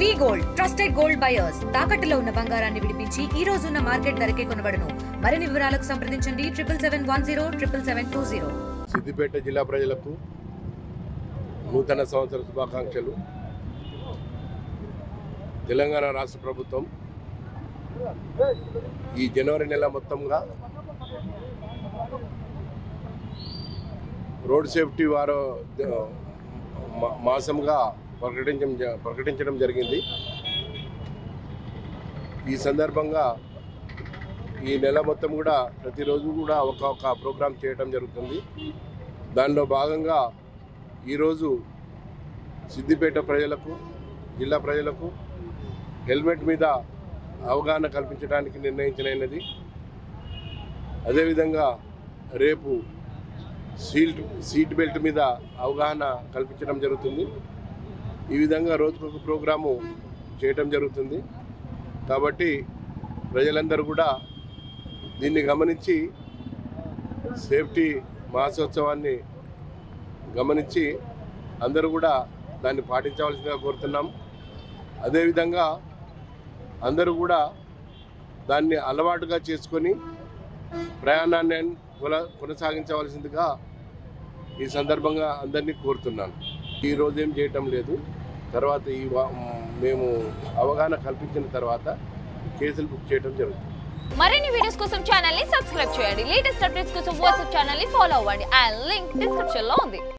వి gold trusted gold buyers తాకట్టులో ఉన్న బంగారాన్ని విడిపించి ఈ రోజు ఉన్న మార్కెట్ ధరకే కొనబడును. మరిన్ని వివరాలకు సంప్రదించండి 77107720. సిద్దిపేట జిల్లా ప్రజలకు నూతన సంవత్సర శుభాకాంక్షలు. తెలంగాణ రాష్ట్ర ప్రభుత్వం ఈ జనవరి నెల మొత్తంగా రోడ్ సేఫ్టీ మాసంగా ప్రకటించడం జరిగింది. ఈ సందర్భంగా ఈ నెల మొత్తం కూడా ప్రతిరోజు కూడా ఒక ప్రోగ్రాం చేయడం జరుగుతుంది. దానిలో భాగంగా ఈరోజు సిద్దిపేట ప్రజలకు, జిల్లా ప్రజలకు హెల్మెట్ మీద అవగాహన కల్పించడానికి నిర్ణయించినది. అదేవిధంగా రేపు సీట్ బెల్ట్ మీద అవగాహన కల్పించడం జరుగుతుంది. ఈ విధంగా రోజుకొక ప్రోగ్రాము చేయటం జరుగుతుంది. కాబట్టి ప్రజలందరూ కూడా దీన్ని గమనించి సేఫ్టీ మాసోత్సవాన్ని గమనించి అందరూ కూడా దాన్ని పాటించవలసిందిగా కోరుతున్నాం. అదేవిధంగా అందరూ కూడా దాన్ని అలవాటుగా చేసుకొని ప్రయాణాన్ని కొనసాగించవలసిందిగా ఈ సందర్భంగా అందరినీ కోరుతున్నాను. ఈరోజు ఏం చేయటం లేదు, తర్వాత మేము అవగాహన కల్పించిన తర్వాత కేసులు బుక్ చేయడం జరుగుతుంది. మరిన్ని వీడియోస్ కోసం ఛానల్ ని సబ్స్క్రైబ్ చేయండి. లేటెస్ట్ అప్డేట్స్ కోసం వాట్సాప్ ఛానల్ ని ఫాలో అవ్వండి. ఆ లింక్ డిస్క్రిప్షన్ లో ఉంది.